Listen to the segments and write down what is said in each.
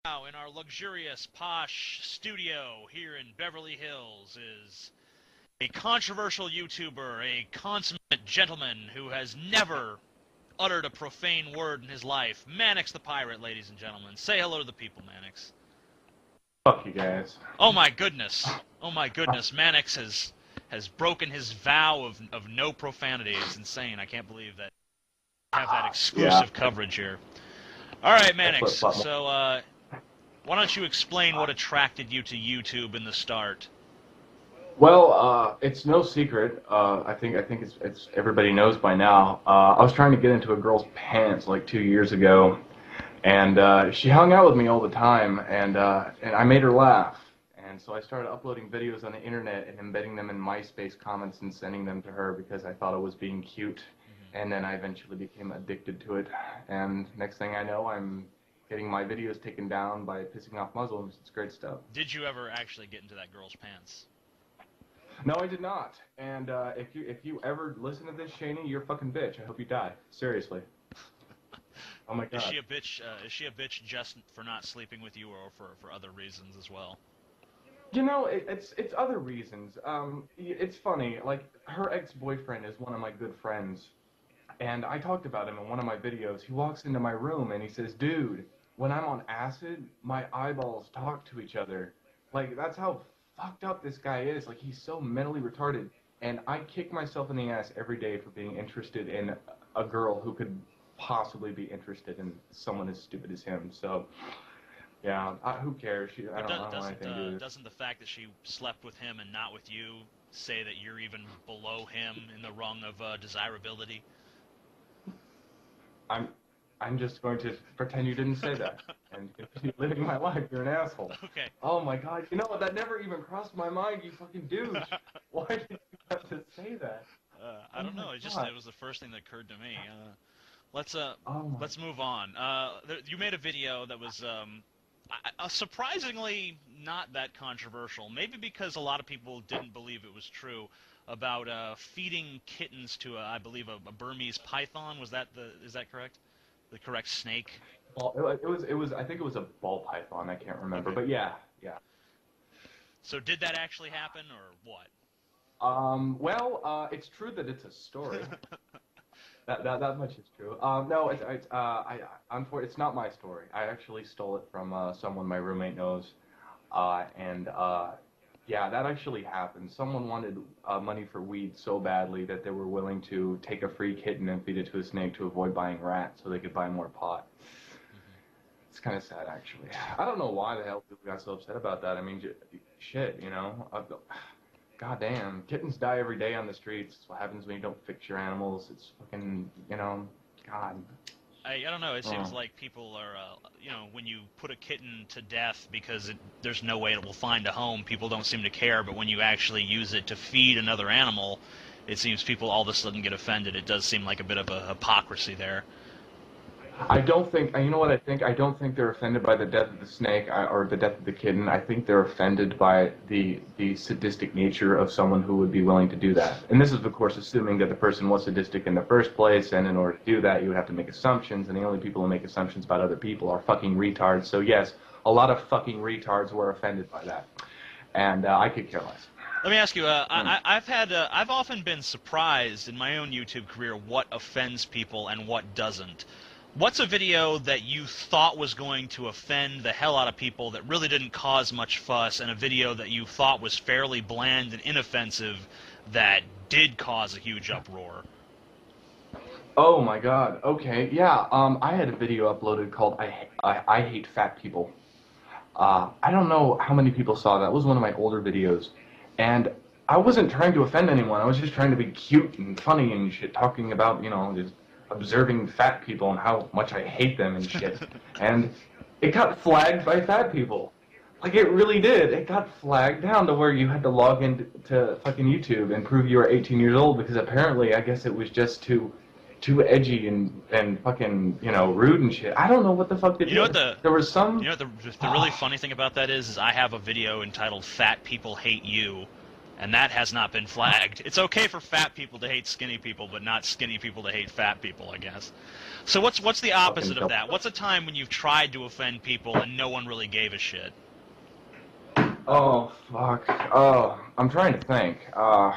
Now, in our luxurious, posh studio here in Beverly Hills is a controversial YouTuber, a consummate gentleman who has never uttered a profane word in his life. Mannix the Pirate, ladies and gentlemen. Say hello to the people, Mannix. Fuck you guys. Oh my goodness. Oh my goodness. Mannix has broken his vow of no profanity. It's insane. I can't believe that we have that Yeah. exclusive coverage here. All right, Mannix. Flip-flop. So, why don't you explain what attracted you to YouTube in the start? Well, it's no secret. I think it's everybody knows by now. I was trying to get into a girl's pants like 2 years ago, and she hung out with me all the time, and I made her laugh. And so I started uploading videos on the internet and embedding them in MySpace comments and sending them to her because I thought it was being cute. And then I eventually became addicted to it. And next thing I know, I'm getting my videos taken down by pissing off Muslims. It's great stuff. Did you ever actually get into that girl's pants? No, I did not. And if you ever listen to this, Shaney, you're a fucking bitch. I hope you die. Seriously. Oh my god. Is she a bitch? Is she a bitch just for not sleeping with you, or for other reasons as well? You know, it's other reasons. It's funny. Like, her ex-boyfriend is one of my good friends, and I talked about him in one of my videos. He walks into my room and he says, "Dude, when I'm on acid, my eyeballs talk to each other." Like, that's how fucked up this guy is. Like, he's so mentally retarded. And I kick myself in the ass every day for being interested in a girl who could possibly be interested in someone as stupid as him. So, yeah, who cares? I don't want anything to do with it. Doesn't the fact that she slept with him and not with you say that you're even below him in the rung of desirability? I'm just going to pretend you didn't say that and continue living my life. You're an asshole. Okay. Oh my god, you know what? That never even crossed my mind, you fucking douche. Why did you have to say that? I don't know. It was the first thing that occurred to me. Let's move on. You made a video that was surprisingly not that controversial. Maybe because a lot of people didn't believe it was true, about feeding kittens to I believe a Burmese python. Is that correct? The correct snake? Well, it was. I think it was a ball python. I can't remember, Okay. but yeah. So did that actually happen, or what? Well, it's true that it's a story. That much is true. No, it's not my story. I actually stole it from someone my roommate knows, and yeah, that actually happened. Someone wanted money for weed so badly that they were willing to take a free kitten and feed it to a snake to avoid buying rats so they could buy more pot. It's kind of sad, actually. I don't know why the hell people got so upset about that. I mean, shit, you know? Goddamn, kittens die every day on the streets. It's what happens when you don't fix your animals. It's fucking, you know, God. I don't know. It seems like people are, when you put a kitten to death because there's no way it will find a home, people don't seem to care. But when you actually use it to feed another animal, it seems people all of a sudden get offended. It does seem like a bit of a hypocrisy there. I don't think, you know what I think? I don't think they're offended by the death of the snake or the death of the kitten. I think they're offended by the sadistic nature of someone who would be willing to do that. And this is, of course, assuming that the person was sadistic in the first place, and in order to do that, you would have to make assumptions, and the only people who make assumptions about other people are fucking retards. So yes, a lot of fucking retards were offended by that. And I could care less. Let me ask you, I've often been surprised in my own YouTube career what offends people and what doesn't. What's a video that you thought was going to offend the hell out of people that really didn't cause much fuss, and a video that you thought was fairly bland and inoffensive that did cause a huge uproar? Oh my god, okay, yeah, I had a video uploaded called I Hate Fat People. I don't know how many people saw that. It was one of my older videos, and I wasn't trying to offend anyone. I was just trying to be cute and funny and shit, talking about, you know, just observing fat people and how much I hate them and shit. And it got flagged by fat people. Like, it really did. It got flagged down to where you had to log into fucking YouTube and prove you were 18 years old, because apparently, I guess it was just too edgy and fucking, you know, rude and shit. I don't know what the fuck they did. There was the really funny thing about that is I have a video entitled "Fat People Hate You," And that has not been flagged. It's okay for fat people to hate skinny people, but not skinny people to hate fat people, I guess. So what's the opposite of that? What's a time when you've tried to offend people and no one really gave a shit? Oh, fuck. I'm trying to think. Oh,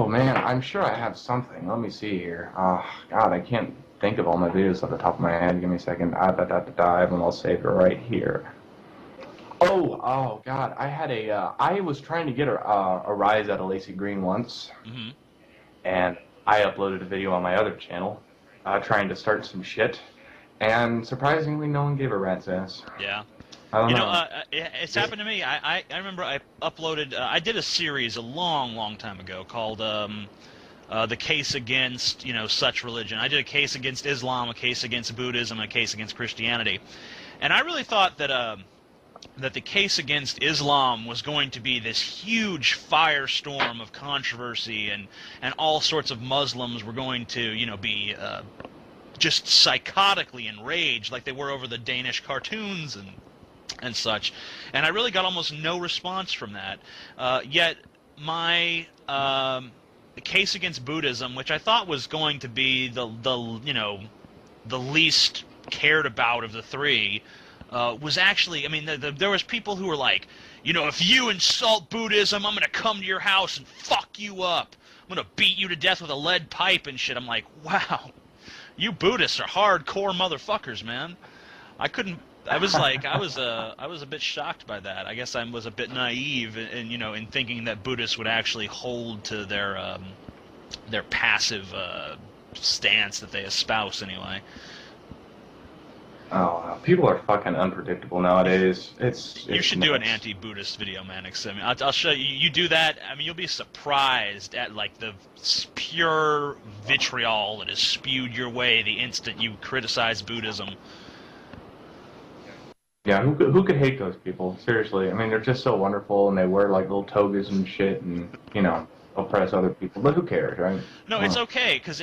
man, I'm sure I have something. Let me see here. Oh, God, I can't think of all my videos off the top of my head. Give me a second. I have them all saved right here. Oh, God, I was trying to get a rise out of Lacey Green once, and I uploaded a video on my other channel, trying to start some shit, and surprisingly, no one gave a rat's ass. Yeah. I don't You know. know, it's happened to me. I remember I uploaded, I did a series a long time ago called The Case Against, Such Religion. I did a case against Islam, a case against Buddhism, a case against Christianity. And I really thought that the case against Islam was going to be this huge firestorm of controversy, and all sorts of Muslims were going to, be just psychotically enraged like they were over the Danish cartoons and such. And I really got almost no response from that. Yet my the case against Buddhism, which I thought was going to be the least cared about of the three, was actually, I mean, there was people who were like, if you insult Buddhism, I'm going to come to your house and fuck you up. I'm going to beat you to death with a lead pipe and shit. I'm like, wow, you Buddhists are hardcore motherfuckers, man. I was a bit shocked by that. I guess I was a bit naive in thinking that Buddhists would actually hold to their passive stance that they espouse anyway. Oh, people are fucking unpredictable nowadays. You should do an anti-Buddhist video, Mannix. I mean, I'll show you. You do that, I mean, you'll be surprised at like the pure vitriol that is spewed your way the instant you criticize Buddhism. Yeah, who could hate those people? Seriously, I mean, they're just so wonderful, and they wear like little togas and shit, and oppress other people. But who cares, right? No, it's okay, because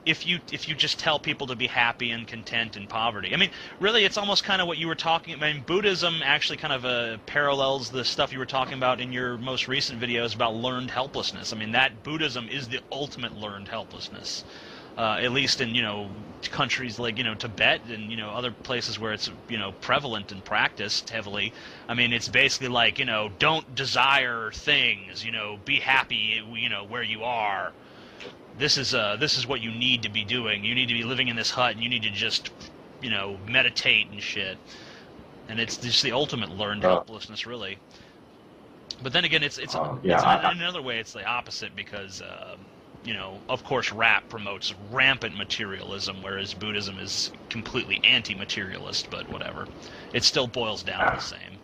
if you just tell people to be happy and content in poverty. I mean, really, it's almost kind of what you were talking about. I mean, Buddhism actually kind of parallels the stuff you were talking about in your most recent videos about learned helplessness. I mean, that Buddhism is the ultimate learned helplessness, at least in, countries like, Tibet and, other places where it's, prevalent and practiced heavily. I mean, it's basically like, don't desire things, be happy, where you are. This is what you need to be doing. You need to be living in this hut, and you need to just, meditate and shit. And it's just the ultimate learned helplessness, really. But then again, it's in another way, it's the opposite, because, of course, rap promotes rampant materialism, whereas Buddhism is completely anti-materialist. But whatever, it still boils down to the same.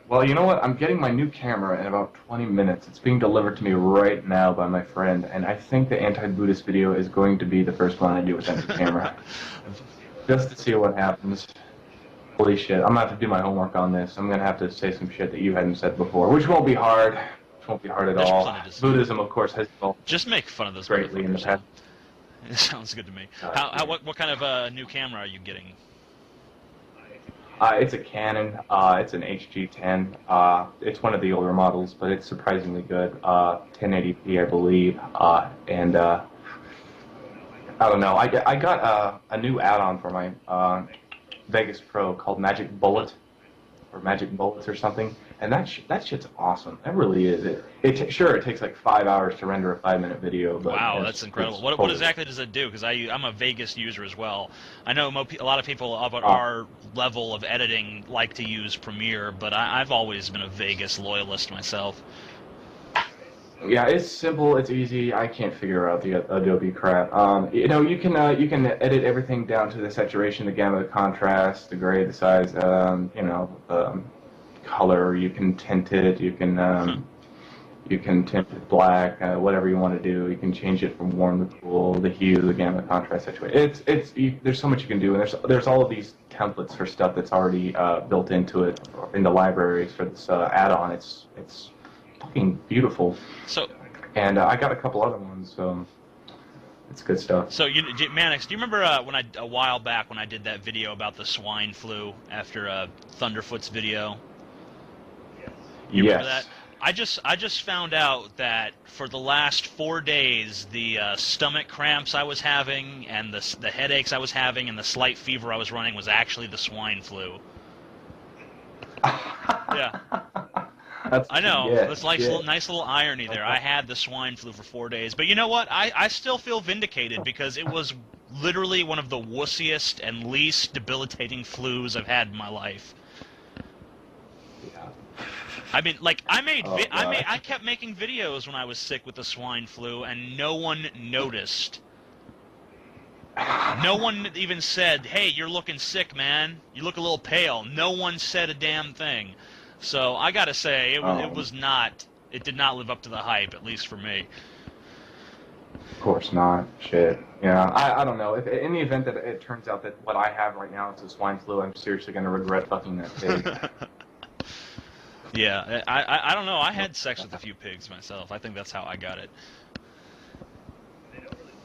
Well, you know what? I'm getting my new camera in about 20 minutes. It's being delivered to me right now by my friend, and I think the anti-Buddhist video is going to be the first one I do with that camera. Just to see what happens. Holy shit, I'm going to have to do my homework on this. I'm going to have to say some shit that you hadn't said before, which won't be hard. Which won't be hard at all. Buddhism, of course, has evolved. Just make fun of those greatly in the past. It sounds good to me. What kind of new camera are you getting? It's a Canon. It's an HG10. It's one of the older models, but it's surprisingly good. 1080p, I believe. And I don't know. I got a new add-on for my Vegas Pro called Magic Bullet, or Magic Bullets or something. And that shit's awesome. It really is. It takes like 5 hours to render a 5-minute video. But wow, that's incredible. What exactly does it do? Because I'm a Vegas user as well. I know a lot of people about our level of editing like to use Premiere, but I've always been a Vegas loyalist myself. Yeah, it's simple. It's easy. I can't figure out the Adobe crap. You can edit everything down to the saturation, the gamma, the contrast, the gray, the size. Color. You can tint it. You can tint it black. Whatever you want to do. You can change it from warm to cool, the hue, the gamma, contrast, situation. There's so much you can do, and there's all of these templates for stuff that's already built into it in the libraries for this add-on. It's fucking beautiful. So, and I got a couple other ones. It's good stuff. So, Mannix, do you remember a while back when I did that video about the swine flu after Thunderfoot's video? You remember that? I just found out that for the last 4 days, the stomach cramps I was having and the headaches I was having and the slight fever I was running was actually the swine flu. Yeah. I know. That's nice little irony there. I had the swine flu for 4 days. But you know what? I still feel vindicated because it was literally one of the wussiest and least debilitating flus I've had in my life. Yeah. I mean, like, I kept making videos when I was sick with the swine flu, and no one noticed. No one even said, "Hey, you're looking sick, man. You look a little pale." No one said a damn thing. So I gotta say, it did not live up to the hype, at least for me. Of course not. Shit. Yeah, I don't know. If in the event that it turns out that what I have right now is a swine flu, I'm seriously gonna regret fucking that pig. Yeah, I don't know. I had sex with a few pigs myself. I think that's how I got it.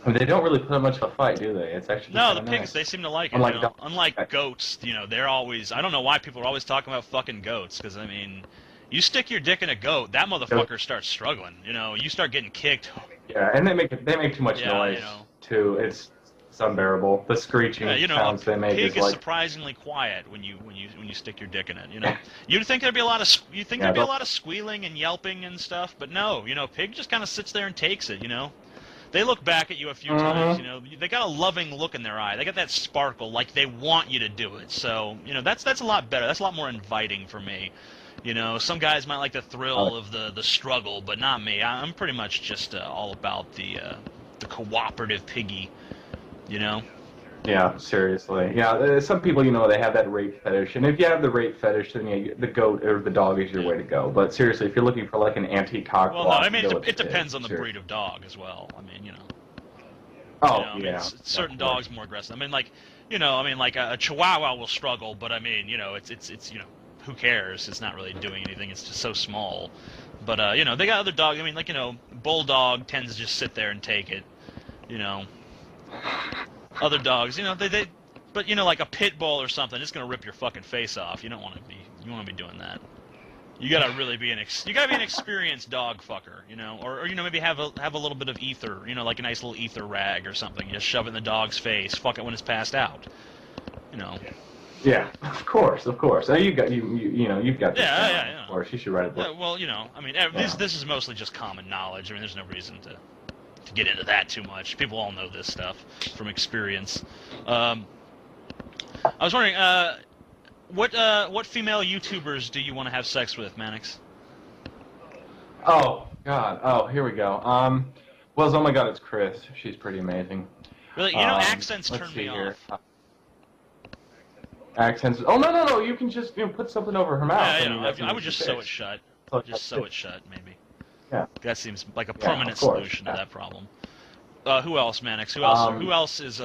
I mean, they don't really put up much of a fight, do they? It's actually no, the pigs, nice. They seem to like it. Unlike goats, they're always... I don't know why people are always talking about fucking goats, because, I mean, you stick your dick in a goat, that motherfucker starts struggling. You start getting kicked. Yeah, and they make too much noise, too. It's unbearable. The screeching sounds they make is surprisingly quiet when you stick your dick in it. You'd think there'd be a lot of squealing and yelping and stuff, but no. Pig just kind of sits there and takes it. They look back at you a few times, they got a loving look in their eye. They got that sparkle, like they want you to do it. So, that's a lot better. That's a lot more inviting for me. Some guys might like the thrill of the struggle, but not me. I'm pretty much just all about the cooperative piggy, Yeah, seriously. Yeah, some people, they have that rape fetish. And if you have the rape fetish, then the goat or the dog is your way to go. But seriously, if you're looking for like an antique cock, well, no, I mean it depends on the breed of dog as well. I mean, certain dogs more aggressive. I mean, like, like a Chihuahua will struggle, but I mean, it's who cares? It's not really doing anything. It's just so small. But they got other dogs. I mean, like, Bulldog tends to just sit there and take it. Other dogs, but like a pit bull or something, it's gonna rip your fucking face off. You don't want to be doing that. You gotta really be an experienced dog fucker, or maybe have a little bit of ether, like a nice little ether rag or something. You just shove it in the dog's face, fuck it when it's passed out, Yeah, of course. Oh, you've got this. Yeah. Of course, you should write a book. Yeah, well, I mean, this is mostly just common knowledge. I mean, there's no reason to get into that too much. People all know this stuff from experience. I was wondering, what female YouTubers do you want to have sex with, Mannix? Oh God! Oh, here we go. Well, oh my God, it's Chris. She's pretty amazing. Really, accents turn me off. Accents. Oh no! You can just put something over her mouth. Yeah, I would just sew it shut. Just sew it shut, maybe. Yeah. That seems like a permanent solution to that problem. Who else, Mannix? Who else is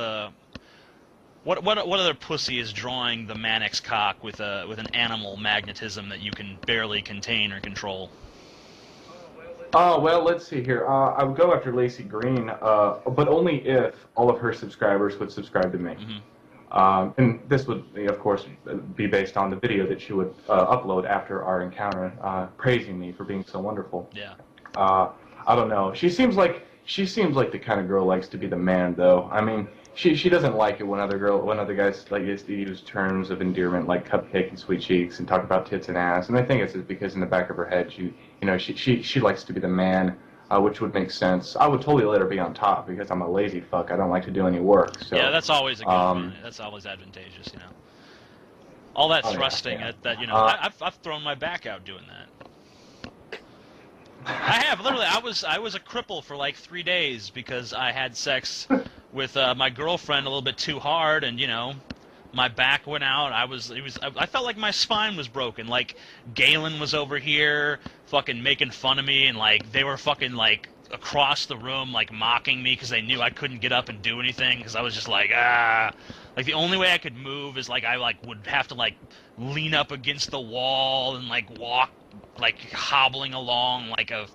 what other pussy is drawing the Mannix cock with an animal magnetism that you can barely contain or control? Oh, well, let's see here. I would go after Lacey Green, but only if all of her subscribers would subscribe to me. Mm-hmm. And this would, of course, be based on the video that she would upload after our encounter, praising me for being so wonderful. Yeah. I don't know. She seems like the kind of girl likes to be the man, though. I mean, she doesn't like it when other guys like use terms of endearment like cupcake and sweet cheeks and talk about tits and ass. And I think it's because in the back of her head, she likes to be the man, which would make sense. I would totally let her be on top because I'm a lazy fuck. I don't like to do any work. So yeah, that's always a good. That's always advantageous, All that thrusting I've thrown my back out doing that. I have literally. I was a cripple for like 3 days because I had sex with my girlfriend a little bit too hard, and my back went out. I felt like my spine was broken. Like Galen was over here, fucking making fun of me, and like they were fucking like across the room, like mocking me because they knew I couldn't get up and do anything because I was just like Like the only way I could move is like I would have to like lean up against the wall and like walk. Like hobbling along like a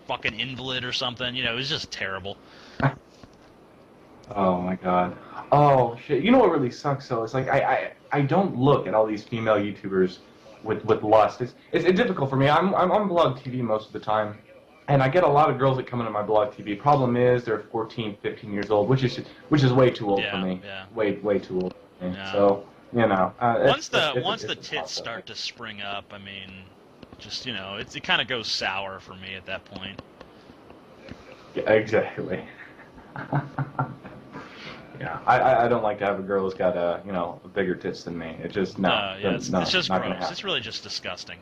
fucking invalid or something, it was just terrible. my god. Oh shit. You know what really sucks though? It's like I don't look at all these female YouTubers with lust. It's difficult for me. I'm on blog TV most of the time. And I get a lot of girls that come into my blog TV. Problem is they're 14, 15 years old, which is way too old for me. Yeah. Way too old for me. Yeah. So, you know, once the it's tits start to spring up, I mean, just, you know, it kind of goes sour for me at that point. Yeah, exactly. Yeah, I don't like to have a girl who's got bigger tits than me. It's just it's just not gross. It's really just disgusting.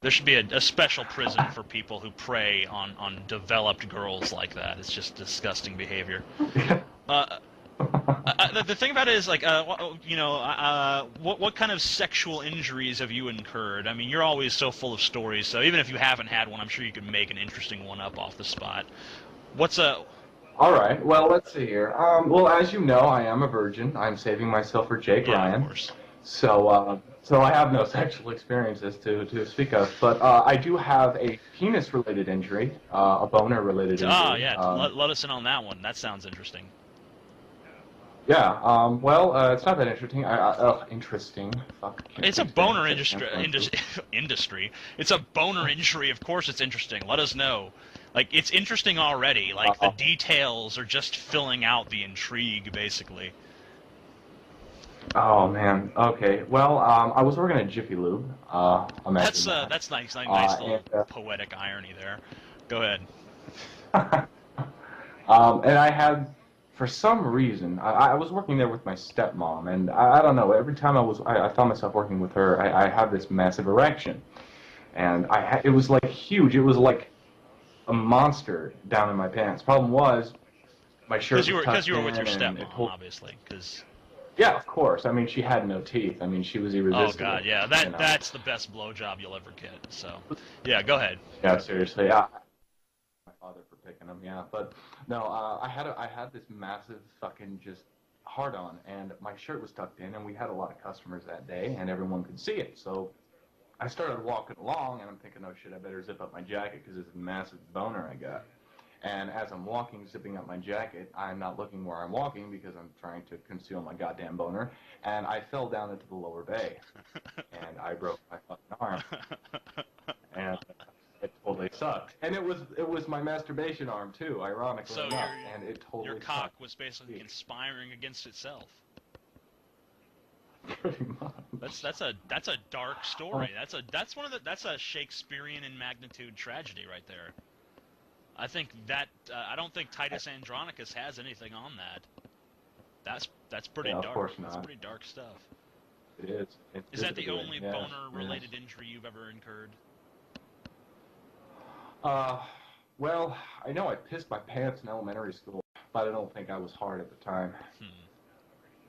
There should be a special prison for people who prey on developed girls like that. It's just disgusting behavior. The thing about it is, like, what kind of sexual injuries have you incurred? I mean, you're always so full of stories, so even if you haven't had one, I'm sure you could make an interesting one up off the spot. All right, well, let's see here. Well, as you know, I am a virgin. I'm saving myself for Jake Ryan. Of course. So I have no sexual experiences to speak of, but I do have a penis-related injury, a boner-related injury. Ah, yeah, let us in on that one. That sounds interesting. Yeah, it's not that interesting. Interesting. Fuck. It's a boner industry. It's a boner injury. Of course, it's interesting. Let us know. Like, it's interesting already. Like, the details are just filling out the intrigue, basically. Oh man. Okay. Well, I was working at Jiffy Lube. That's nice. Nice little poetic irony there. Go ahead. And I had, for some reason, I was working there with my stepmom, and I don't know. Every time I found myself working with her, I had this massive erection, and it was like huge. It was like a monster down in my pants. Problem was, my shirt was tucked in. Because you were with your stepmom, obviously. Yeah, of course. I mean, she had no teeth. I mean, she was irresistible. Oh God, yeah. That's the best blowjob you'll ever get. So, yeah, go ahead. Yeah, seriously. Yeah. My father for picking them. Yeah, but no, I had this massive fucking just hard on, and my shirt was tucked in, and we had a lot of customers that day, and everyone could see it. So I started walking along, and I'm thinking, oh shit, I better zip up my jacket because it's a massive boner I got. And as I'm walking, zipping up my jacket, I'm not looking where I'm walking because I'm trying to conceal my goddamn boner. And I fell down into the lower bay. And I broke my fucking arm. And it totally sucked. And it was my masturbation arm, too, ironically enough. And it totally your cock sucked. was basically conspiring against itself. Pretty much. That's a dark story. That's a Shakespearean in magnitude tragedy right there. I think that I don't think Titus Andronicus has anything on that. That's pretty dark. Of course not. That's pretty dark stuff. It is. Is that the only boner-related injury you've ever incurred? Well, I know I pissed my pants in elementary school, but I don't think I was hard at the time.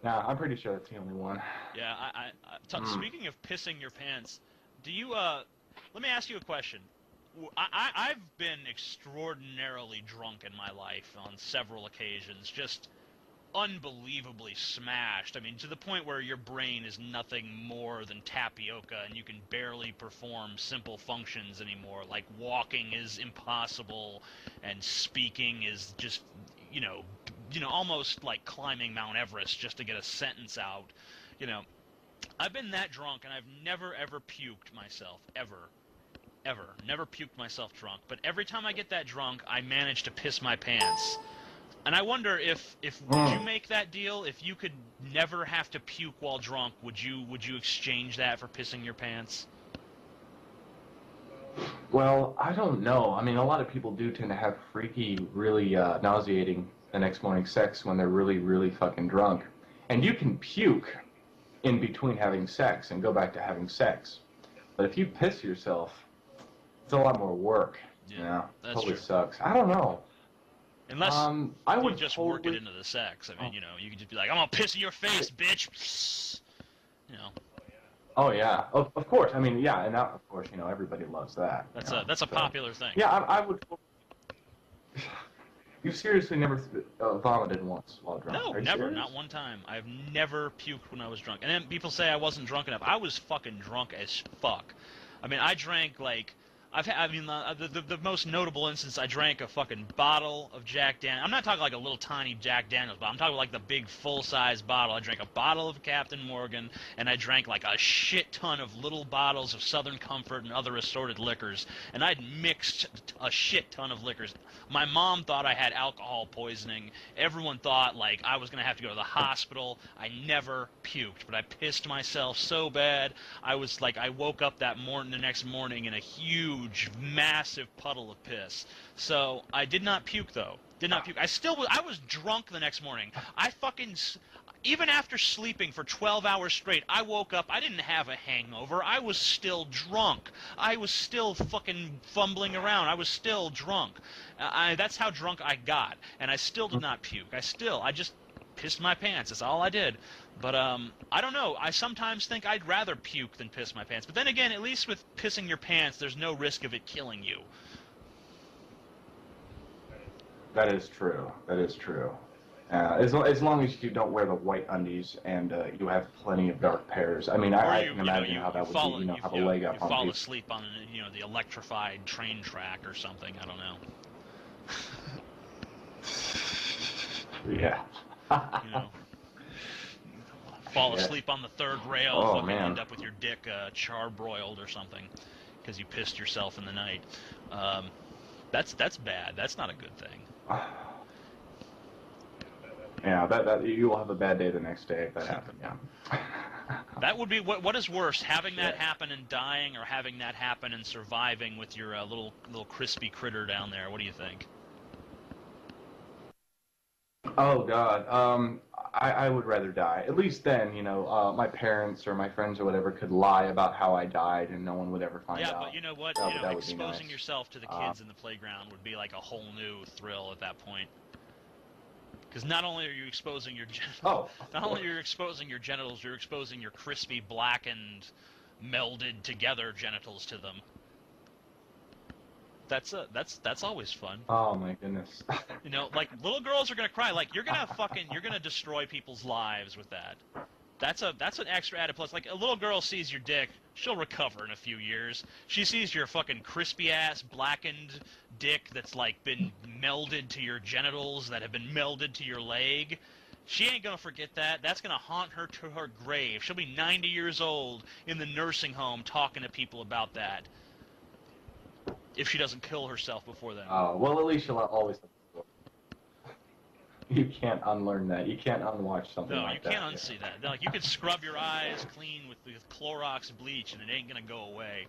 Nah, I'm pretty sure that's the only one. Yeah, speaking of pissing your pants, do you, let me ask you a question. I've been extraordinarily drunk in my life on several occasions, just unbelievably smashed. I mean, to the point where your brain is nothing more than tapioca and you can barely perform simple functions anymore. Like walking is impossible and speaking is just, almost like climbing Mount Everest just to get a sentence out. I've been that drunk and I've never ever puked myself, ever. Never puked myself drunk. But every time I get that drunk, I manage to piss my pants. And I wonder if would you make that deal? If you could never have to puke while drunk, would you exchange that for pissing your pants? Well, I don't know. I mean, a lot of people do tend to have freaky, really nauseating the next morning sex when they're really, really fucking drunk. And you can puke in between having sex and go back to having sex. But if you piss yourself, it's a lot more work. Yeah, that's totally true. Sucks. I don't know. Unless I would you just totally work it into the sex. I mean, you could just be like, I'm gonna piss in your face, bitch. Oh yeah, of course. I mean, yeah, and that, of course, everybody loves that. That's a popular thing. Yeah, I would. You seriously never vomited once while drunk? No, never. Not one time. I've never puked when I was drunk. And then people say I wasn't drunk enough. I was fucking drunk as fuck. I mean, I drank like I mean, the most notable instance, I drank a fucking bottle of Jack Daniels. I'm not talking like a little tiny Jack Daniels bottle. I'm talking like the big full-size bottle. I drank a bottle of Captain Morgan, and I drank like a shit ton of little bottles of Southern Comfort and other assorted liquors. And I'd mixed a shit ton of liquors. My mom thought I had alcohol poisoning. Everyone thought like I was gonna have to go to the hospital. I never puked, but I pissed myself so bad. I woke up the next morning in a huge, massive puddle of piss. So I did not puke though. Did not puke. I was drunk the next morning. Even after sleeping for 12 hours straight, I woke up. I didn't have a hangover. I was still drunk. I was still fucking fumbling around. I was still drunk. That's how drunk I got, and I still did not puke. I just pissed my pants. That's all I did. But I don't know. I sometimes think I'd rather puke than piss my pants. But then again, at least with pissing your pants, there's no risk of it killing you. That is true. That is true. As long as you don't wear the white undies and you have plenty of dark pairs. I mean, I can imagine how that would be. Have a leg up on people. You fall asleep on the electrified train track or something. I don't know. Yeah. Fall asleep on the third rail. Oh, fucking man. End up with your dick charbroiled or something because you pissed yourself in the night. That's bad. That's not a good thing. Yeah, that you will have a bad day the next day if that happened. Yeah. That would be what is worse, having that happen and dying, or having that happen and surviving with your little crispy critter down there. What do you think? Oh God, I would rather die. At least then, my parents or my friends or whatever could lie about how I died, and no one would ever find out. Yeah, but you know what? That would be Exposing nice. yourself to the kids in the playground would be like a whole new thrill at that point. Because not only are you exposing your genitals, you're exposing your crispy, blackened, melded together genitals to them. That's always fun. Oh my goodness. Like little girls are gonna cry. Like you're gonna destroy people's lives with that. That's an extra added plus. Like a little girl sees your dick, she'll recover in a few years. She sees your fucking crispy ass blackened dick that's like been melded to your genitals, that have been melded to your leg. She ain't gonna forget that. That's gonna haunt her to her grave. She'll be 90 years old in the nursing home talking to people about that. If she doesn't kill herself before then. Oh, well, at least she'll always. You can't unlearn that. You can't unwatch something like that. No, you can't unsee that. Like you could scrub your eyes clean with Clorox bleach, and it ain't gonna go away.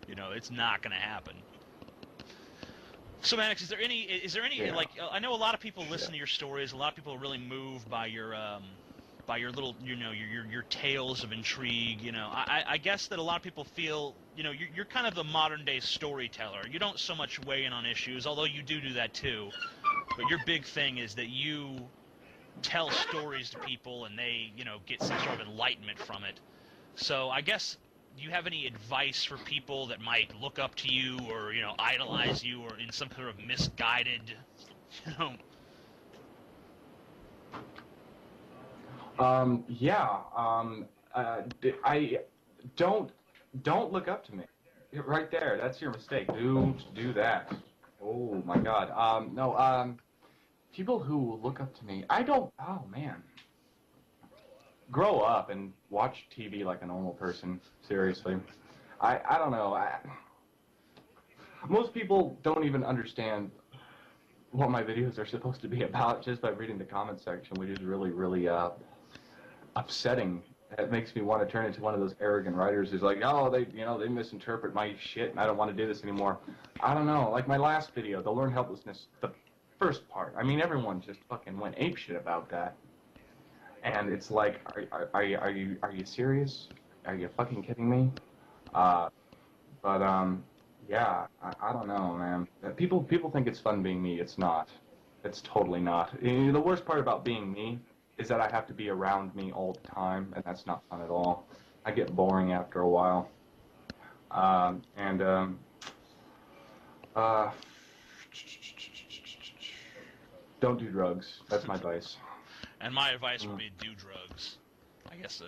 It's not gonna happen. So, Mannix, is there any like I know a lot of people listen to your stories. A lot of people are really moved by your little your tales of intrigue. I guess that a lot of people feel you're kind of the modern day storyteller. You don't so much weigh in on issues, although you do that too. But your big thing is that you tell stories to people and they, get some sort of enlightenment from it. So I guess, do you have any advice for people that might look up to you or, idolize you or in some sort of misguided, I don't look up to me. Right there, that's your mistake. Do that. Oh my God. No. People who look up to me, I don't. Oh man. Grow up and watch TV like a normal person. Seriously. I don't know. Most people don't even understand what my videos are supposed to be about just by reading the comment section, which is really, really upsetting. It makes me want to turn into one of those arrogant writers who's like, oh, they misinterpret my shit and I don't want to do this anymore. I don't know. Like my last video, the learned helplessness, the first part. I mean, everyone just fucking went apeshit about that. And it's like, are you serious? Are you fucking kidding me? Yeah, I don't know, man. People think it's fun being me. It's not. It's totally not. The worst part about being me is that I have to be around me all the time, and that's not fun at all. I get boring after a while. Don't do drugs. That's my advice. And my advice would be do drugs. I guess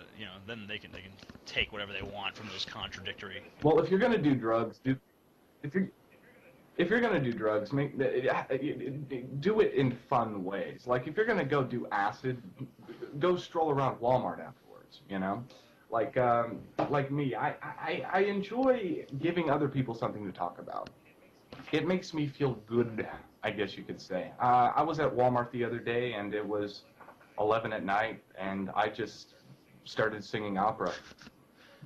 then they can take whatever they want from those contradictory. Well, if you're gonna do drugs, if you're gonna do drugs, do it in fun ways. Like if you're gonna go do acid, go stroll around Walmart afterwards. You know, like me, I enjoy giving other people something to talk about. It makes me feel good, I guess you could say. I was at Walmart the other day, and it was 11 at night, and I just started singing opera.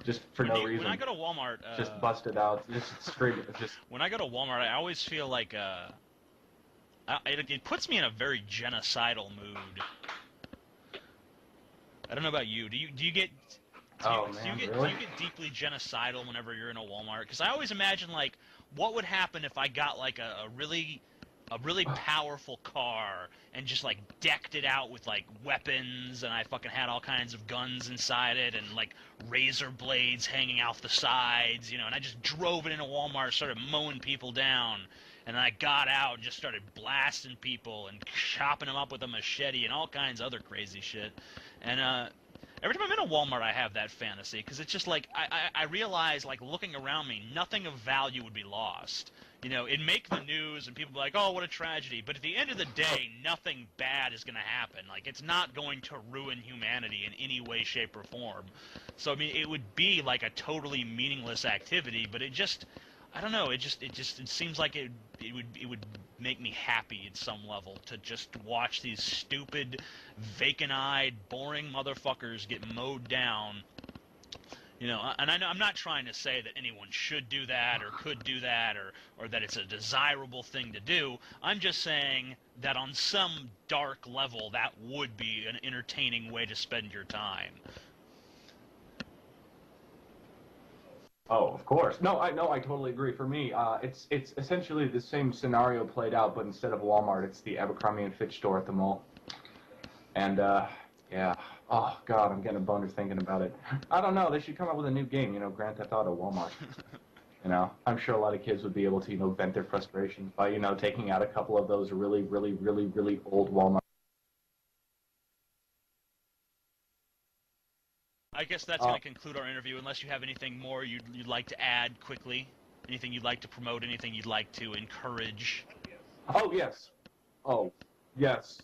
Just for no reason. When I go to Walmart, just busted out, just straight, just. When I go to Walmart, I always feel like it puts me in a very genocidal mood. I don't know about you. Do you get? Do you get deeply genocidal whenever you're in a Walmart? Because I always imagine like, what would happen if I got like a really powerful car and just like decked it out with like weapons, and I fucking had all kinds of guns inside it and like razor blades hanging off the sides, you know, and I just drove it into Walmart, started mowing people down, and then I got out and just started blasting people and chopping them up with a machete and all kinds of other crazy shit. And every time I'm in a Walmart, I have that fantasy, because it's just like, I realize, like, looking around me, nothing of value would be lost. You know, it'd make the news, and people would be like, oh, what a tragedy. But at the end of the day, nothing bad is going to happen. Like, it's not going to ruin humanity in any way, shape, or form. So, I mean, it would be, like, a totally meaningless activity, but it just... I don't know. It seems like it would make me happy at some level to just watch these stupid, vacant-eyed, boring motherfuckers get mowed down. You know, and I'm not trying to say that anyone should do that or could do that or that it's a desirable thing to do. I'm just saying that on some dark level, that would be an entertaining way to spend your time. Oh, of course. No, I totally agree. For me, it's essentially the same scenario played out, but instead of Walmart, it's the Abercrombie and Fitch store at the mall. And yeah, oh God, I'm getting a boner thinking about it. I don't know. They should come up with a new game. You know, Grand Theft Auto Walmart. You know, I'm sure a lot of kids would be able to, you know, vent their frustrations by, you know, taking out a couple of those really, really, really, really old Walmart. I guess that's going to conclude our interview, unless you have anything more you'd like to add quickly. Anything you'd like to promote, anything you'd like to encourage. Oh, yes. Oh, yes.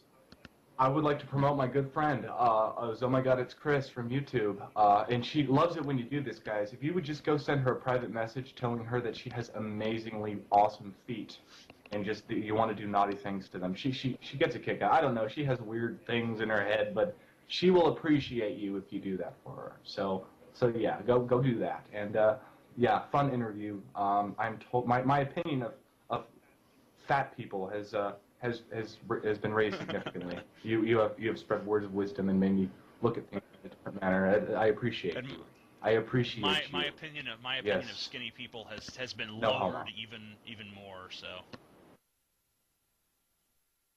I would like to promote my good friend. Oh my God, it's Chris from YouTube. And she loves it when you do this, guys. If you would just go send her a private message telling her that she has amazingly awesome feet, and just you want to do naughty things to them, she gets a kick out. I don't know. She has weird things in her head, but she will appreciate you if you do that for her. So yeah, go do that. And yeah, fun interview. I'm told my opinion of fat people has been raised significantly. You have spread words of wisdom and made me look at things in a different manner. I appreciate you. I appreciate my opinion of Yes. skinny people has been No lowered homo. even more. So.